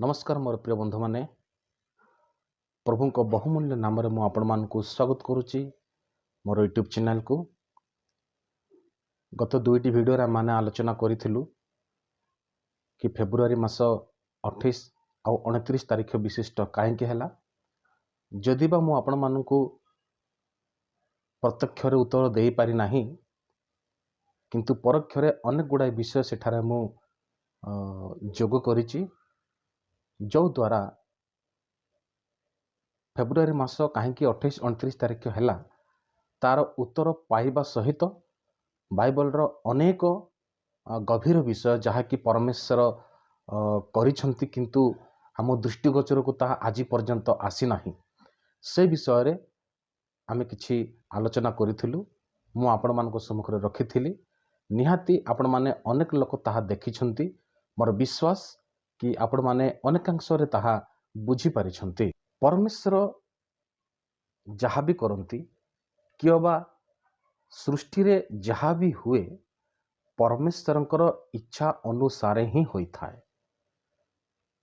नमस्कार मोर प्रिय बंधु माने प्रभु को बहुमूल्य नाम रे मु आपण मान को स्वागत करुच्ची मोर यूट्यूब चैनल को। गत दुईटी वीडियो रे माने आलोचना करिथिलु कि फेब्रुआरी मास 28 आ 29 तारीख विशिष्ट काहेकि हैला। जदि बा मु आपण मान को प्रत्यक्ष रे उत्तर देई पारि नाही, किंतु परोक्ष रे अनेक गुडा विषय सेठारे मु जोग करिछि, जो द्वारा फेब्रुआरी मास कहीं 28-29 तारीख है तार उत्तर पाइबा सहित बाइबल रो अनेक गभीर विषय जहाँकि परमेश्वर करिछंती किंतु आम दृष्टिगोचर को ताहा आज पर्यंत आसी नाही। से विषय रे आमे किछि आलोचना करिथिलु, मु आपण मानको सम्मुख रे रखिथिली। निहाती आपण माने अनेक लोक ताहा देखिछंती। मोर विश्वास कि आपण माने अनेकांश रे ताहा बुझी पारिछंती। परमेश्वर जहाँ भी करती किबा सृष्टि रे जहाँ भी हुए परमेश्वरंकर इच्छा अनुसार ही होता है।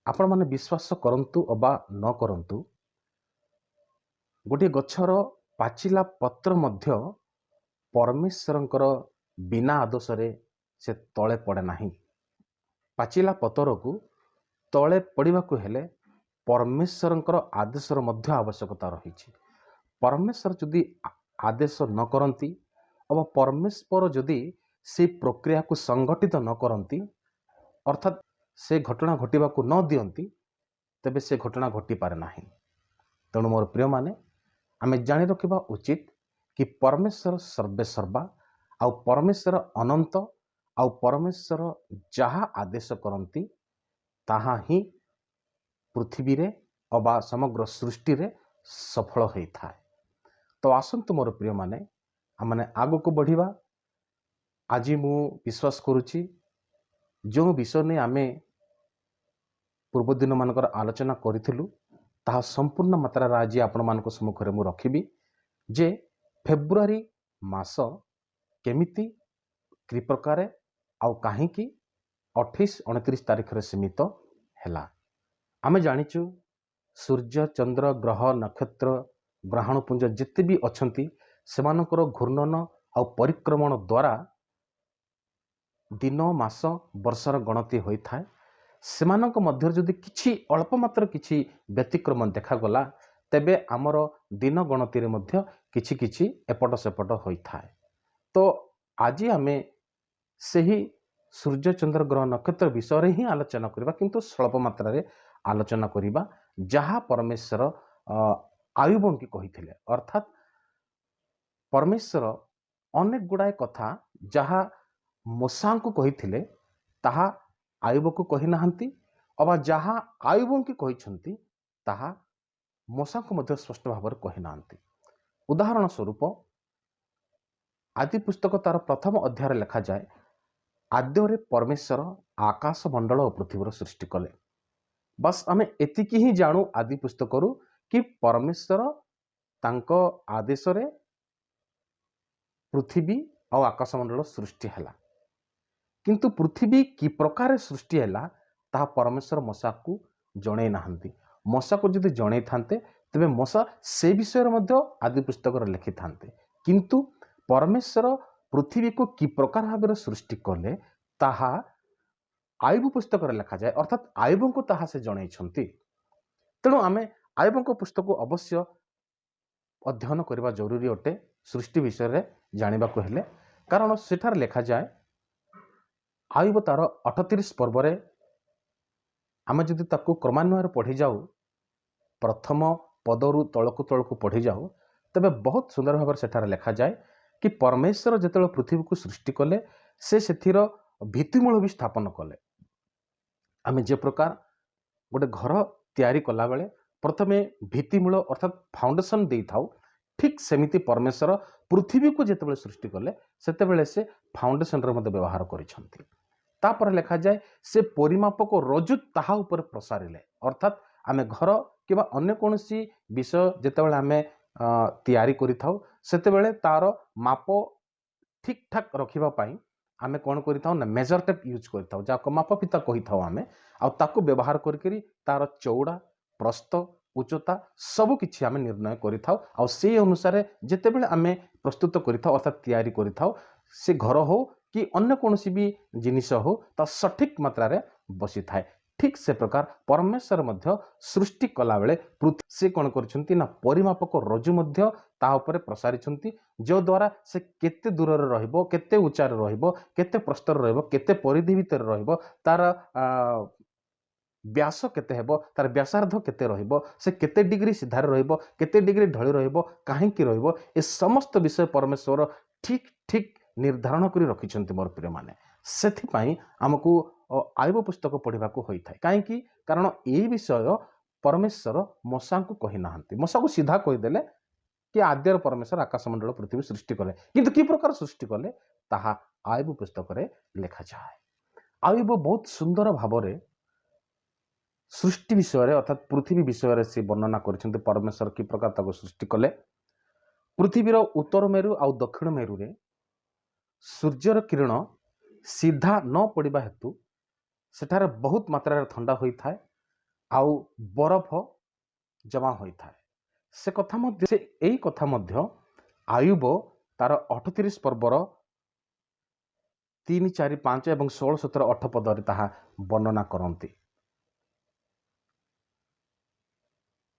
आपण माने विश्वास करंतु अबा न करंतु, गोटे गछर पाचिला पत्र मध्य परमेश्वरंकर बिना आदेश रे से तले पड़े नाही। पाचिला पतर को तले पड़िबा को हेले परमेश्वरंकर आदेशर मध्य आवश्यकता रही। परमेश्वर जदि आदेश न करती अब परमेश्वर जदि से प्रक्रिया को संगठित न करती अर्थात से घटना घटवा को न दियंती तेबे से घटना घटी पारे नाही। तेणु मोर प्रिय माने आमे जानि रखिबा उचित कि परमेश्वर सर्वे सर्वा आउ परमेश्वर अनंत आउ परमेश्वर जहाँ आदेश करती ताहा ही पृथ्वी रे अबा समग्र सृष्टि रे सफल होता है। तो आसंतु मोर प्रिय माने आमने आगो को बढ़िबा। आज मु विश्वास करुच्ची जो विषय ने आमे पूर्व दिन मानकर आलोचना करिथिलु ताहा संपूर्ण मात्रा रा आज आपण मानको सम्मुख रे मु रखिबी जे फेब्रुआरी मास केमिति कि प्रकार आउ काहे कि 28-29 तारीख रे सीमित हैला। आमे जानिचु सूर्य चंद्र ग्रह नक्षत्र ग्रहणपुंज जिते भी अछंती सेमानकर घूर्णन आ परिक्रमण द्वारा दिन मास वर्षर गणति होता है। सेमानक मध्य जदि किछि अल्प मात्र किछि व्यतिक्रम देखागला तेबे आमर दिन गणति रे मध्य किछि किछि एपट सेपट होता है। तो आज आमे सही सूर्य चंद्र ग्रह नक्षत्र विषय रे ही आलोचना करबा, किंतु स्वल्प मात्रा रे आलोचना करबा जहाँ परमेश्वर आयुब की कही। अर्थात परमेश्वर अनेक गुड़ाए कथा जहाँ मूसा को कही ताहा आयुब को कही नाहंती, अबा जहाँ आयुब की कही ताहा मूसा को मध्य स्पष्ट भाव में कही नाहंती। उदाहरण स्वरूप आदि पुस्तक तार प्रथम अध्याय लिखा जाए, आद्य परमेश्वर आकाश मंडल और पृथ्वी सृष्टि कले। बस आमे एतिकी ही जानू आदि पुस्तक कि परमेश्वर तांको आदेश रे पृथ्वी और आकाश मंडल सृष्टि हैला, किंतु पृथ्वी कि प्रकार सृष्टि हैला ता परमेश्वर मूसा को जणे नाहंती। मूसा को जदि जणे थांते तबे मूसा से विषय मध्य आदि पुस्तक लिखि थांते, किंतु परमेश्वर पृथ्वी को कि प्रकार भाव सृष्टि कले ताहा आयुब पुस्तक लिखा जाए। अर्थात आयुब को ताहा से जणे छंती। तेणु आमे आयुब को पुस्तक अवश्य अध्ययन करबा जरूरी अटे सृष्टि विषय रे जानिबा को हेले, कारण सेठार लिखा जाए आयुब तार 38 पर्व रे आमे जदि ताकू क्रमान्वय पढ़ी जाऊ, प्रथम पदरु तलकू पढ़ी जाऊ, तबे बहुत सुंदर भाव सेठार लिखा जाए कि परमेश्वर जेतेବେଳେ पृथ्वी को सृष्टि कले से सेथिर भित्तिमूल भी स्थापन कले। आमे जे प्रकार गोटे घर तैयारी कला बेले प्रथमे भित्तिमूल अर्थात फाउंडेशन दे थाउ, ठीक सेमिति परमेश्वर पृथ्वी को जेतेବେଳେ सृष्टि कले सेतेବେଳେ से फाउंडेशन रे मध्य व्यवहार करिसंती। तापर लिखा जाए से परिमापक रजुत ताहा ऊपर प्रसारिले। अर्थात आमे घर किबा अन्य कोनोसी विषय जेतेବେଳେ आमे तैयारी करि थाउ सेतेବେଳେ तार माप ठीक ठाक रखिबा पाई आमे कौन करिथाउ ना मेजर टेप यूज करिथाउ जाको मापफिता कहिथाउ आमे आ ताको व्यवहार करकरी तार चौड़ा प्रस्थ उच्चता सब किछि आमे निर्णय करिथाउ आ से अनुसार जेते बेले आमे प्रस्तुत करिथाउ अर्थात तैयारी करिथाउ से घर हो कि अन्य कोनोसी भी जिनिस हो ता सठिक मात्रा रे बसी थाए। ठीक से प्रकार परमेश्वर मध्य सृष्टि कला बेले पृथ्वी से कौन करछंती ना परिमापक रज्जु मध्य ता ऊपर प्रसारिछंती जो द्वारा से केते दूर रे रहइबो केते उच्चार रहइबो केते प्रस्तर रहइबो केते परिधि भीतर रहइबो तार व्यास केते हेबो तार व्यासार्ध केते रहइबो से केते डिग्री सीधार रहइबो केते डिग्री ढळी रहइबो काहे कि रहइबो ए समस्त विषय परमेश्वर ठीक ठीक निर्धारण करी रखिछंती मोर प्रिय माने। सेथि पई हमकु आयुब पुस्तक पढ़िबा को होई थाए काहे कि कारण ए विषय परमेश्वर मूसा को कहि नाहंती मूसा को सीधा कहि देले कि आद्यर परमेश्वर आकाशमंडल पृथ्वी सृष्टि कले किंतु कि प्रकार सृष्टि कले ताहा आयुब पुस्तक रे लेखा जाए। आयुब बहुत सुंदर भावरे सृष्टि विषय अर्थात पृथ्वी विषय से वर्णना करछन्ते परमेश्वर कि प्रकार ताको सृष्टि कले। पृथ्वीर उत्तर मेरु आ दक्षिण मेरु रे सूर्यर किरण सीधा न पड़िबा हेतु सेठारे बहुत मात्रा ठंडा होई थाए आउ बरफ जमा होई थाए। से कथा मध्य से एई कथा मध्य आयुब तार 38 पर्वर 3 4 5 एवं 16 17 8 पदरे ताहा वर्णना करंती।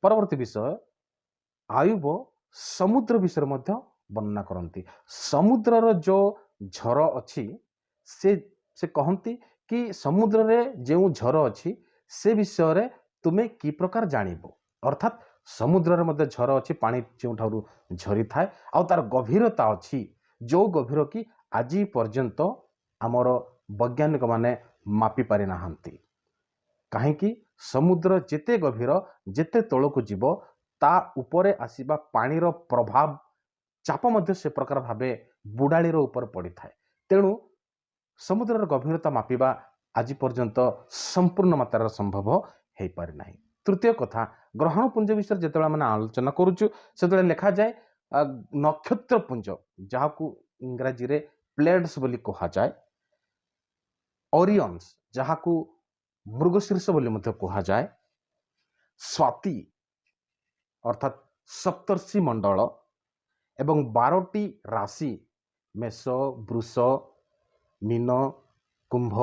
परवर्ती विषय आयुब समुद्र विषय मध्य वर्णना करंती। समुद्रर जो झर अच्छी से कहती कि समुद्र रे जो झर अच्छी से विषय रे तुमे कि प्रकार जानिबो अर्थात समुद्र रे मध्य झर अच्छी पानी जो झरी थाए आ तार गभीरता अच्छी जो गभीर की आज पर्यंत आमर वैज्ञानिक माने मापी पारि नाहंती। काहे कि समुद्र जेते गभीर जेते तळको जीव ता उपरे आसीबा पानीर प्रभाव चाप मध्य से प्रकार भावे बुडाळीर ऊपर पड़ी थाए। तेणु समुद्रर गभीरता मापिबा आज पर्यंत संपूर्ण मात्रा संभव हो पारि नाही। तृतीय कथा ग्रहण पुंज विषय जेतेबेला माने आलोचना करूछु सेतेबेला लेखा जाए नक्षत्र पुंज जहाकू इंग्रजी रे प्लेड्स बोली कहा जाए, ओरियंस जहाकू मृगशीर्ष बोली मध्य कहा जाए, स्वाति अर्थात सप्तर्षि मंडल एवं 12टी राशि मेष वृष मीन कुंभ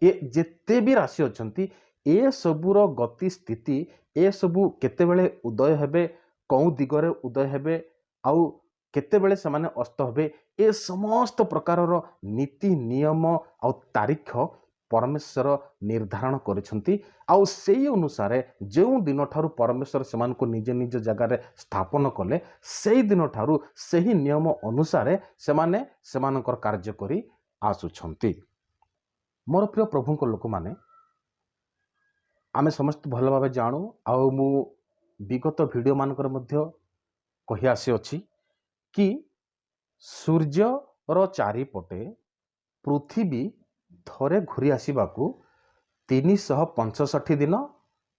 ये जेते भी राशि अछंती ए सबुर गति स्थिति ए सबु केतेबेले उदय हेबे कौ दिगरे उदय हेबे आउ केतेबेले समाने अस्त हेबे ए समस्त प्रकारर नीति नियम आउ तारीख परमेश्वर निर्धारण करिसंती। आउ सेई अनुसार जो दिन ठारू परमेश्वर सेमानको निज निज जगार स्थापन कले सेई दिन ठारू सेही नियम अनुसार सेमाने सेमानकर कार्य करी आसुछंती। मोर प्रिय प्रभु को लोक माने आमे समस्त भल भाव जानू आउ मु विगत वीडियो मानकर मध्य कहि आसी अछि कि सूर्य रो चारिपटे पृथ्वी थरे घूरी आसीबाकू 365 दिन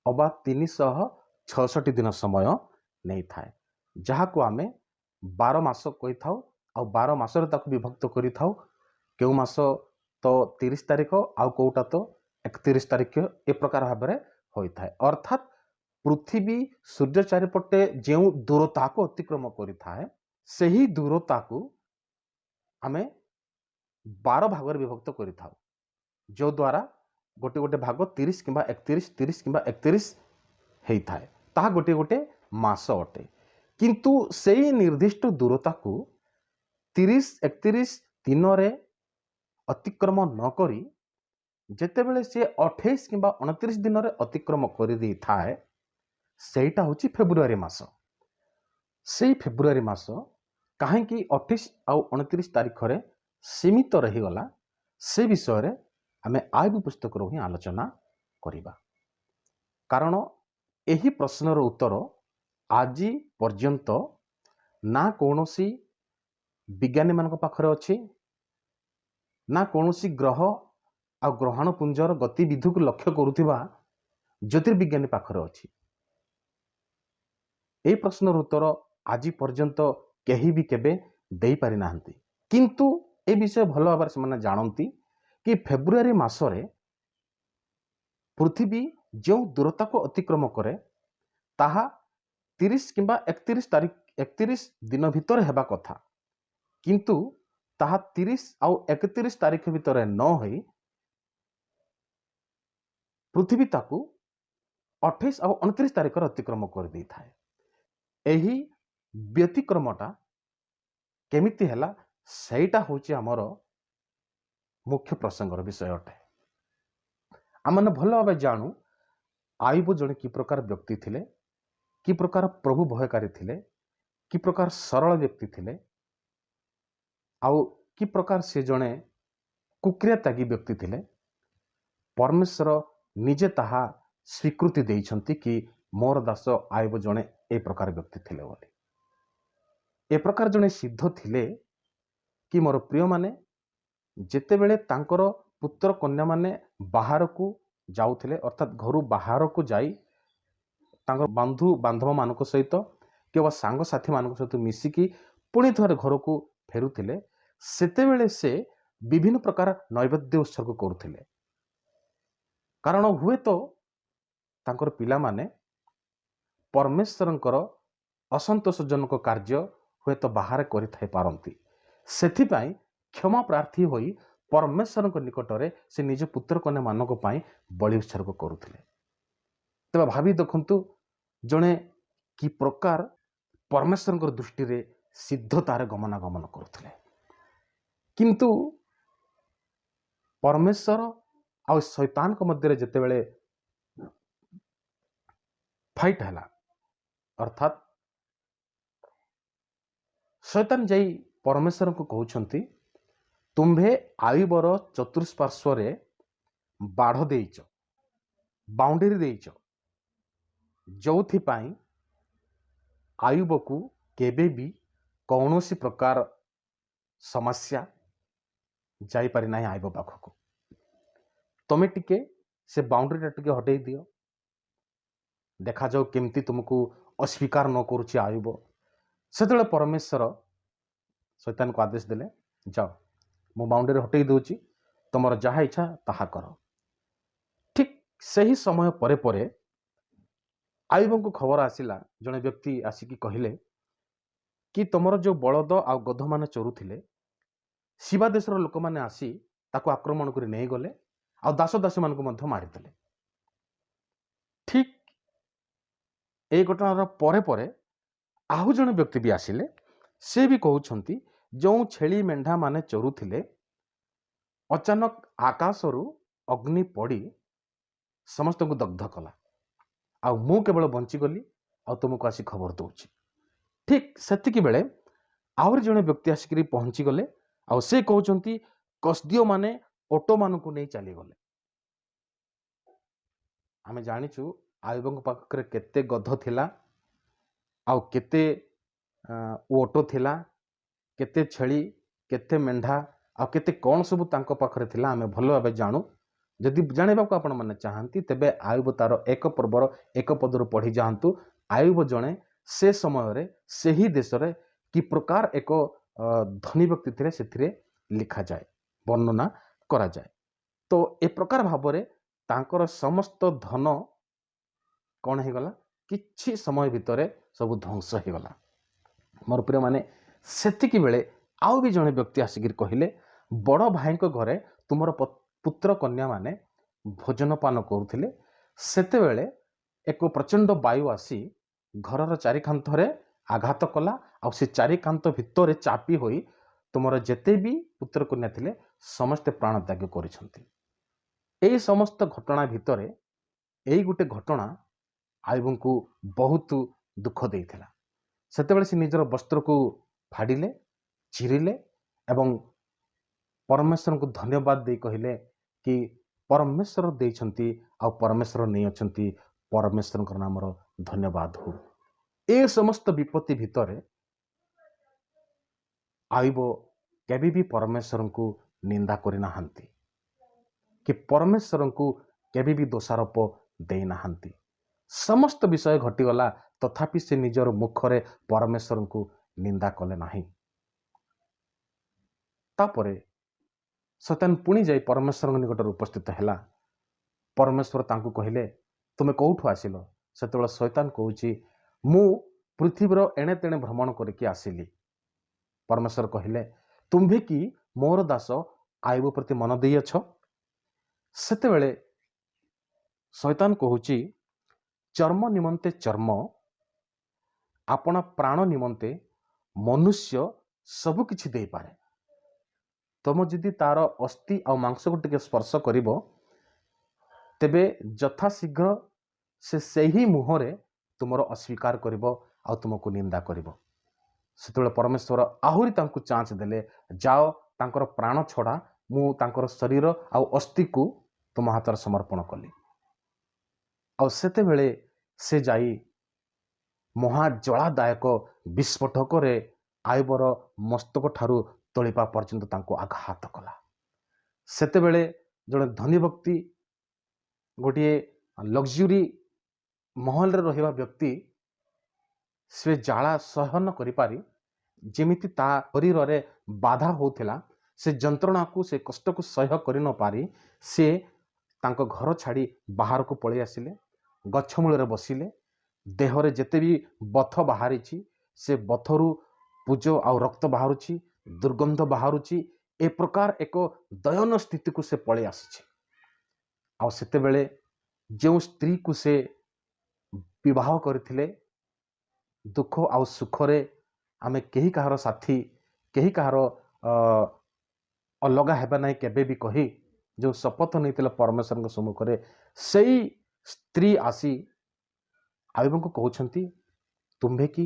अबा 366 दिन समय नहीं थाए जहाको आमे 12 मास कहि थाउ आ 12 मास रे ताकू विभक्त करि थाउ केउ मास तो 30 तारिख आउ कोउटा तो 31 तारिख ए प्रकार भाबरे होई थाए। अर्थात पृथ्वी सूर्य चारिपटे जो दूरता को अतिक्रम करि थाए सही दूरता को आमे 12 भाग रे विभक्त करि थाउ जो द्वारा गोटे गोटे भाग 30 किंबा 31 30 किंबा 31 हेई थाए ताहा गोटे गोटे मास अटे। किंतु सेई निर्दिष्ट दूरता को 30 31 दिन रे अतिक्रम न करी जेतेबेले से 28 किंबा 29 दिन रे अतिक्रम करि दै थाए सेटा होची फेब्रुआरी मास। सेई फेब्रुआरी मास काहे कि 28 आउ 29 तारिख रे सीमित रही गला से विषय रे आमे आयुब पुस्तक रो ही आलोचना करिबा। कारण एही प्रश्नर उत्तर आज पर्यंत ना कौनसी विज्ञानी मान पाखरे अच्छी ना कौनसी ग्रह आ ग्रहण पुंजर गतिविधि को लक्ष्य करुथिबा ज्योतिर्विज्ञानी पाखरे अच्छी। ए प्रश्नर उत्तर आज पर्यंत केही भी केबे देई पारि नाहंती। किंतु ए विषय भल भाव से जानती कि फेब्रुआरी मासरे पृथ्वी जो दूरता को अतिक्रम करे ताहा 30 किंबा 31 दिन भितर हेबा कथा, किंतु ताहा 30 आउ 31 तारीख भितर न होई पृथ्वी ताकू 28 आउ 29 तारीख अतिक्रम कर दी थाए। एही व्यतिक्रमटा केमिति हैला सेटा होची हमर मुख्य प्रसंगर विषय अटे। आमने भल भाव जानू आयुब जड़े कि प्रकार व्यक्ति थिले, कि प्रकार प्रभु भयकारी थिले, कि प्रकार सरल व्यक्ति थिले, आउ कि प्रकार से जड़े कुक्रिया त्यागी व्यक्ति थिले। परमेश्वर निजे ताहा स्वीकृति देइछंती कि मोर दास आयुब जड़े ए प्रकार व्यक्ति थिले बोली। ए प्रकार जड़े सिद्ध थिले कि मोर प्रिय माने जेतेबेले तांकर पुत्र कन्या माने बाहर को जाउथिले, अर्थात घर बाहर को जाई तांकर बंधु बांधव मानक सहित केवल सांग साथी मानक सहित मिसिकी पुणी थरे घर को फेरुथिले, सेतेबेले से विभिन्न प्रकार नैवेद्य उत्सर्ग करुथिले। कारण हुए तो तांकर पिला माने परमेश्वरंकर असंतोषजनक कार्य हुए तो बाहर करि थाई पारंती, सेथिपाई क्षमा प्रार्थी होई परमेश्वर निकटरे से निज पुत्र कन्या मानक पाई बलि उत्सर्ग करुथिले। तबे भावी देखंतु जणे कि प्रकार परमेश्वर दृष्टि रे सिद्धतार गमनागमन करुथिले, किंतु परमेश्वर आ शैतान को मध्य जेतेबेले फाइट हैला, अर्थात शैतान जाई परमेश्वर को कहउछंती तुम्भे आयुबर चतुष्पार्श्व बाढ़ देइच, बाउंड्री देइच, जोथि पाई आयुब को केबे भी कौनसी प्रकार समस्या जाई पारि नाही आयुब पाखक। तमे टिके से बाउंड्री टिके हटई दियो, देखा जाओ केमती तुमको अस्वीकार न करुछि आयुब। सेतले परमेश्वर शैतान को आदेश देले, जाओ मो बाउंड्री हटई दूची, तुमर जहा इच्छा ताहा कर। ठीक सही समय परे परे आयुब को खबर आसिला, जने व्यक्ति आसिकी कहिले कि तुमर जो बलद आ गध माने चरुथिले शिवा देशर लोक माने आसी ताको आक्रमण करि नै गले, आ दास दासी मान को मध्य मारिदेले। ठीक ए घटनार परे परे आहु जने व्यक्ति भी आसिले, से भी कहउछंती जो छेली मेंढा माने चरुथिले अचानक आकाशरु अग्नि पड़ी समस्त को दग्ध कला, आ मु केवल बंची गली आ तुमको आसी खबर दउछि। ठीक सेतिकी बेले आउर जने व्यक्ति आसिकरी पहुंची गले, आ से कहउछंती कसदियो माने ऑटो मान को नहीं चली गले। आमे जानिछु आयुबंग पाखरे केते गध थिला, आउ केते ऑटो थिला, केते छेली, केते मेंढा, आउ केते कौन सब तांको पाखरे थिला, आमे भलो भाबे जानू। जदि जानिबा को आपण माने चाहंती तेबे आयुब तार एक पर्वर एक पदर पढ़ी जाहंतु। आयुब जणे से समय रे सेही देश रे कि प्रकार एक धनी व्यक्ति थिले सेथिरे लिखा जाए, वर्णना करा जाए। तो ए प्रकार भाबरे तांकर समस्त धन कौन हो गला, किछि समय भितरे सब ध्वंस हो गला। मोर प्रिय माने सेतिकी बेले आउ भी जने व्यक्ति आसिक कहिले, बड़ भाई को घरे तुमर पुत्र कन्या माने भोजन पान करुथिले, सेते बेले एक प्रचंड वायु आसी घरर चारिकांथरे आघात कला, आ से चारिकांथ भितरे चापी होई तुमर जेते भी पुत्र कन्या थिले समस्त प्राण त्याग करिसंती। एई समस्त घटना भितरे एई गुटे घटना आयुब को बहुत दुख देइथिला। सेतेबेले से निजर वस्त्र को फाड़िले, चिरिले एवं परमेश्वर को धन्यवाद दे कहिले कि परमेश्वर देइछंती आ परमेश्वर नहीं अछंती, परमेश्वर नाम धन्यवाद हो। ए समस्त विपत्ति भितरे आयुब केबे भी परमेश्वर को निंदा करि नाहंती कि परमेश्वर को केबे भी दोषारोप दे नाहंती। समस्त विषय घटीगला तथापि से निजर मुखरे परमेश्वर को निंदा कले नाही। तापरे शैतान पुणी जाई परमेश्वर निकटर उपस्थित है। परमेश्वर तांकु कहले तुमे कौठु आसिल? सेतेबेले शैतान कहूची मु पृथ्वीर एणे तेणे भ्रमण करके आसिली। परमेश्वर कहले तुम्भे कि मोर दास आयुब प्रति मन देई अछ? सेतेबेले शैतान कहूची चर्म निमंते चर्म, आपण प्राण निमंते मनुष्य सब किछि देई पारे। तुम जदि तार अस्थि आ मांस को टिके स्पर्श करिवो तेबे यथाशीघ्र से सही मुहरे तुमर अस्वीकार करिवो आ तुमको निंदा करिवो। सेतेबेले परमेश्वर आहुरी तांकु चांस देले जाओ तांकर प्राण छड़ा मु तांकर शरीर आ अस्थि को तुम हाथ समर्पण कली। आ सेतेबेले से जाई महाजलादायक विस्फोटक आयुबर मस्तक ठारू तलिपा पर्यंत तांको आघात कला। सेतेबेले जड़े धनी व्यक्ति गोटे लग्जरी महल रे रहिबा व्यक्ति से जाला सहन करि पारी जेमिति ता शरीर रे बाधा होथिला से जंत्रणा को से कष्ट को सह्य करि न पारी से तांको घर छाड़ी बाहर को पळै आसिले, गछ मूल रे बसिले। देहरे जेते भी बथ बाहरी से बथरू पूज आ रक्त बाहरुची, दुर्गंध बाहरुची। ए प्रकार एक दयन स्थिति को से पळै आसी। आ सेते बेले जो स्त्री को से विवाह करथिले दुख आ सुख रे आमे केही कहार साथी केही कहार अलगा हेबा नहीं केबे भी कही जो शपथ नहीं परमेश्वर के सम्मुख रे सही स्त्री आसी आयुब को कहउछंती तुम्भे कि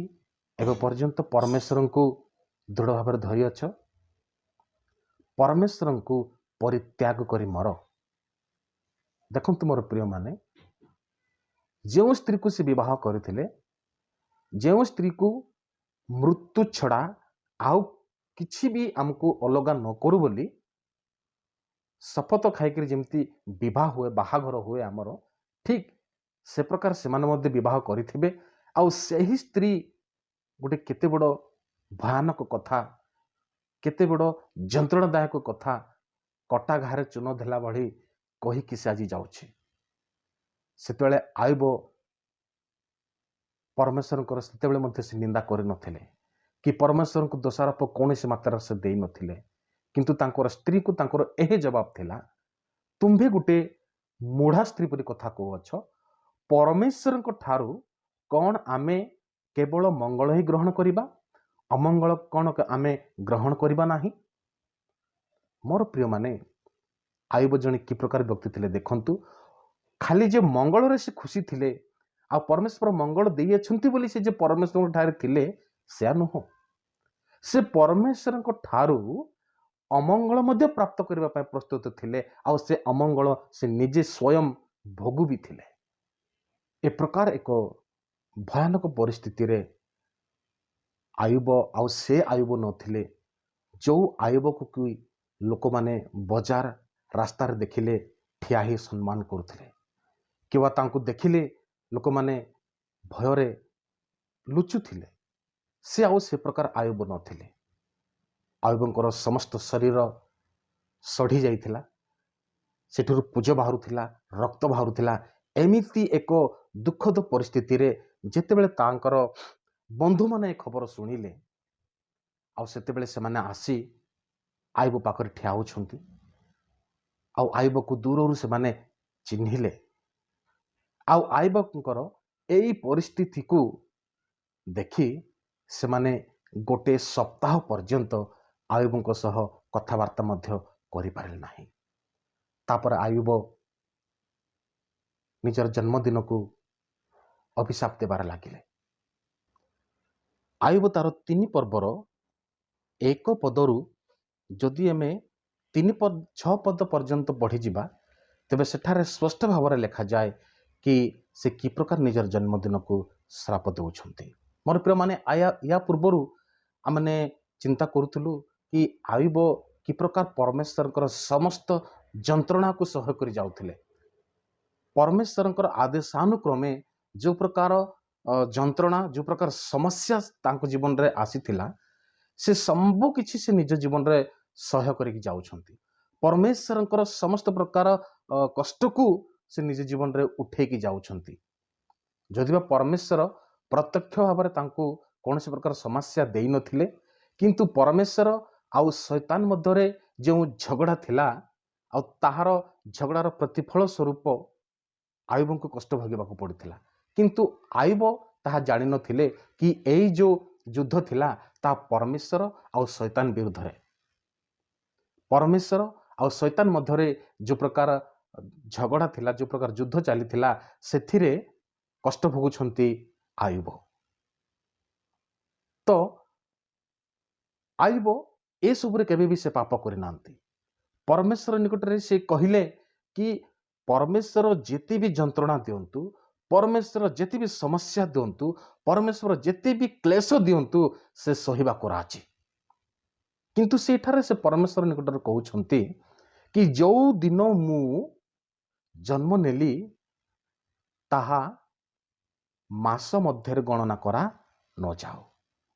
एवं पर्यंत परमेश्वर को दृढ़ भाव धरी अछ? परमेश्वर को परित्याग करी मर। देखंतु मोर प्रिय माने जो स्त्री को से विवाह करथिले जो स्त्री को मृत्यु छड़ा आउ किछि भी हमको अलगा न करू बोली शपथ खाई जमती विवाह हुए बाहाघर हुए आमर ठीक से प्रकार से माने मध्य विवाह करिथिबे। आउ सही स्त्री गोटे केते बड़ भयानक कथा केते बड़ जंत्रणादायक कथा कटा घारे चुन देला भली कही कि से आज जाउछि। सेतेबेले आयुब परमेश्वर सेतेबेले मध्य से निंदा करि नथिले कि परमेश्वर को दोषारोप कौन से मात्रा से देई नथिले, किंतु तांकर स्त्री को तांकर एहे जवाब थिला तुम्भे गुटे मूढ़ा स्त्री परि कथा को अछ? परमेश्वर को ठारू कौन आमे केवल मंगल ही ग्रहण करिबा, अमंगल कौन आमे ग्रहण करिबा नाही? मोर प्रिय माने आयुब जने कि प्रकार व्यक्ति थिले देखंतु खाली जे मंगल रे से खुशी थिले आ परमेश्वर मंगल देई अछंती बोली से जे परमेश्वर ठारे थिले से नुह, से परमेश्वर को ठारू अमंगल मध्य प्राप्त करबा पय प्रस्तुत थिले आ से अमंगल से निजे स्वयं भोगु भी थिले। ए प्रकार एक भयानक परिस्थिति रे आयुब आ से आयुब नथिले जो आयुब को कि लोक माने बाजार रास्ता रे देखिले ठिया ही सम्मान करुथिले किवा तांको देखिले लोक माने भयरे लुचुथिले। से आउ से प्रकार आयुब नथिले। आयुबंकर समस्त शरीर सढ़ी जाइथिला, सेठुर पूज बाहरुथिला, रक्त बाहरुथिला। एमिति एक दुखद परिस्थिति रे जेतेबेले तांकर बंधु माने खबर सुनिले आउ सेतेबेले से माने आसी आयुब पाखरे ठिया होछंती आउ आयुब को दूररू से माने चिन्हिले। आउ आयुबंकर एई परिस्थिति को देखि से माने गोटे सप्ताह पर्यंत आयुबंक सह कथावार्ता मध्य करि पारिले नाही। तापर आयुब निजर जन्मदिन को अभिशाप देबार लागिले। आयुब तार 3 पर्वर एक पदरु जदि आमे 6 पद पर्यंत बढ़ी जिबा तेबे सेठारे स्पष्ट भाव में लिखा जाए कि से कि प्रकार निजर जन्मदिन को श्राप देउछंती। मोर प्रिय माने या पूर्वरु आमने चिंता करूथलु कि आयुब कि प्रकार परमेश्वर समस्त जंत्रणा को सह करि जाउथिले। परमेश्वर आदेशानुक्रमे जो प्रकार जंत्रणा जो प्रकार समस्या तांको जीवन रे आसीथिला से सब किछि से निज जीवन रे ସହ୍ୟ କରିକି ଯାଉଛନ୍ତି। परमेश्वरଙ୍କର ସମସ୍ତ ପ୍ରକାର କଷ୍ଟକୁ ସେ ନିଜ ଜୀବନରେ ଉଠେଇକି ଯାଉଛନ୍ତି। ଯଦିବା परमेश्वर प्रत्यक्ष भाव में तांको कौन से प्रकार समस्या दे नथिले, किंतु परमेश्वर आउ शैतान मध्य जो झगड़ा थिला आ ताहार झगड़ार प्रतिफल स्वरूप आयुब को कष्ट भोगवाक पड़ता। किंतु आयुब ताहा जानि नथिले कि एई जो युद्ध थिला ता परमेश्वर आउ शैतान विरुद्ध रे। परमेश्वर आउ शैतान मध्य जो प्रकार झगड़ा थिला, जो प्रकार युद्ध चली थिला, सेथिरे कष्ट भोगुछंती आयुब। तो आयुब ए सबरे केबे भी से पाप करि नांती। परमेश्वर निकटरे से कहिले कि परमेश्वर जेते भी जंत्रणा दियंतु, परमेश्वर जेते भी समस्या दियंतु, परमेश्वर जेते भी क्लेश दियंतु, से सहिबा को राजी। किंतु सेठारे से परमेश्वर निकटरे कहउछंती कि जो दिन मु जन्म नेली ताहा मास मध्य गणना करा न जाओ।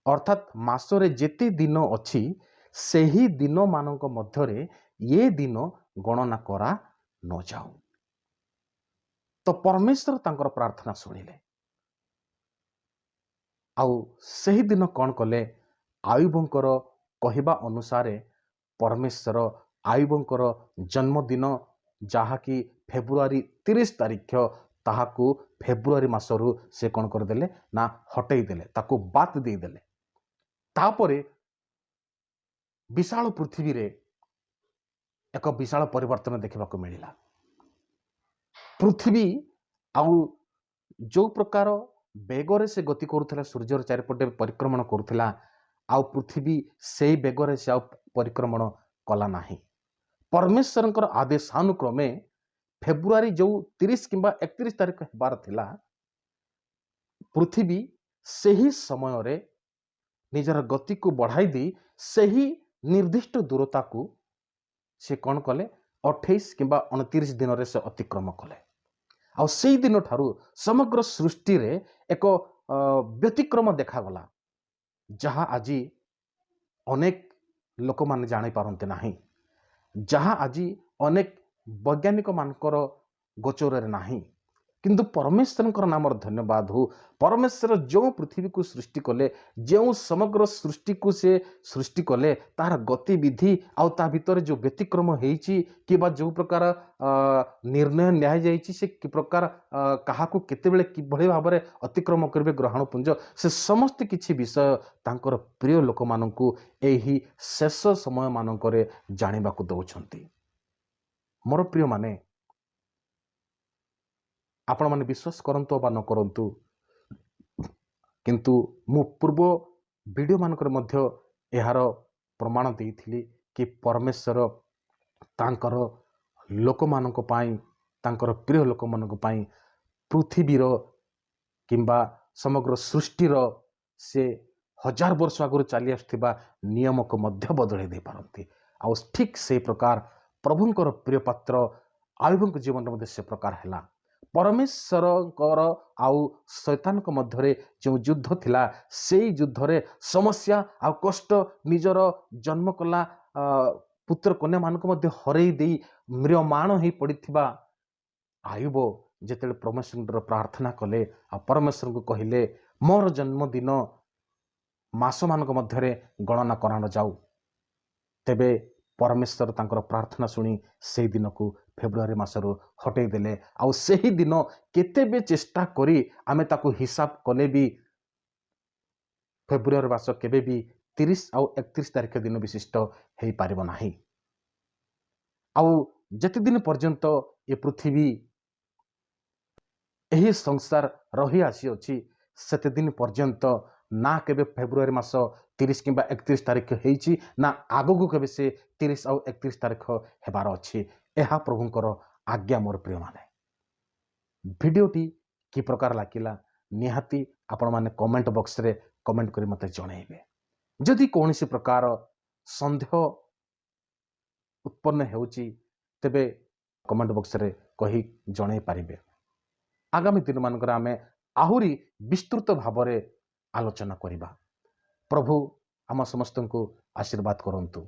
अर्थात मासरे जेते दिन अछि सेही दिन मानक मध्यरे ये दिन गणना करा न जाओ। तो परमेश्वर तांकर प्रार्थना सुनिले आउ सेही दिन कौन कले, आयुबंकर कहिबा अनुसारे परमेश्वर आयुबंकर जन्मदिन जहाँकि फेब्रुआरी 30 तारीख ताहाकू फेब्रुआरी मासरू से कौन करदेले ना हटई देले, ताकू बात दे देले। तापरे विशाल पृथ्वी रे एक विशाल परिवर्तन देखा मिला। पृथ्वी आउ जो प्रकार बेगरे से गति करुला, सूर्यर चारिपटे परिक्रमण करुला, आउ पृथ्वी से बेगरे से आउ परिक्रमण कला नाही। परमेश्वर आदेशानुक्रमे फेब्रुआरी जो 30 किंबा 31 तारीख हेबार थिला, पृथ्वी सही समय रे निजर गति को बढ़ाई दी सही निर्दिष्ट दूरता को से कौन कले 28 किंबा 29 दिन रे से अतिक्रम कले। आ से दिन ठारू समग्र सृष्टि रे एक व्यतिक्रम देखागला, जहाँ आज अनेक लोक माने जानी पारंते नाही, जहाँ आज अनेक वैज्ञानिक मानकर गोचर रे नाही। किंतु परमेश्वर नाम धन्यवाद हो। परमेश्वर जो पृथ्वी को सृष्टि कले, जो समग्र सृष्टि को से सृष्टि कले, तार गतिविधि आउ ता भितर जो व्यतिक्रम होईची कि बा जो प्रकार निर्णय न्याय जाइची, से कि प्रकार कहा को केतेबेले किभଳି भाबरे अतिक्रम करबे ग्रहण पुंज, से समस्त किछि विषय तांकर प्रिय लोक माननकु एही शेष समय मानकरे जानिबा को दउछंती। मोर प्रिय माने, आपण माने विश्वास करंतु बा न करंतु, किंतु मु पूर्व वीडियो मानकर मध्य एहार प्रमाण देइथिली कि परमेश्वर तांकर लोक मानक पाई, तांकर प्रिय लोक मानक पाई पृथ्वीर किंबा समग्र सृष्टिर से 1000 वर्ष आगु चली आसुथिबा नियम को मध्य बदलै दे पारंती। आ ठीक से प्रकार प्रभुंकर प्रिय पात्र आयुबंक जीवन मध्य से प्रकार हैला। परमेश्वर आउ शैतान को मध्य जो युद्ध थिला, से युद्ध रे समस्या आ कष्ट निजर जन्म कला पुत्र कन्या मान को मध्य हरई दे म्रियमाण हो पड़िथिबा आयुब जेते परमेश्वर प्रार्थना कले आ परमेश्वर को कहिले मोर जन्मदिन मास मान मध्य गणना करान जाऊ, तेबे परमेश्वर तांकर प्रार्थना सुनी से दिन को फेब्रुआरी मासरू हटई देले। आउ सही दिन केते बे चेष्टा करी आमे ताकू हिसाब कले भी फेब्रुआरी मास केबे भी 30 आउ 31 तारीख दिन विशिष्ट हेई पारिबो नाही। आउ जति दिन पर्यंत ये पृथ्वी एही संसार रही आसी अछि, सेते दिन पर्यंत ना केबे फेब्रुआरी मास 30 किंबा 31 तारीख हेइची, ना आगो केबे से 30 आउ 31 तारीख हेबार अछि। एहा प्रभुंकर आज्ञा। मोर प्रिय माने, वीडियोटी कि प्रकार लागिला निहाती आपण माने कमेंट बॉक्स रे कमेंट करी मते जणैबे। जदि कोनोसी प्रकार संदेह उत्पन्न हेउची तेबे कमेंट बॉक्स रे कही जणै पारिबे। आगामी दिन मानकर आमे आहुरी विस्तृत भावरे आलोचना करिबा। प्रभु आम समस्त को आशीर्वाद करंतु।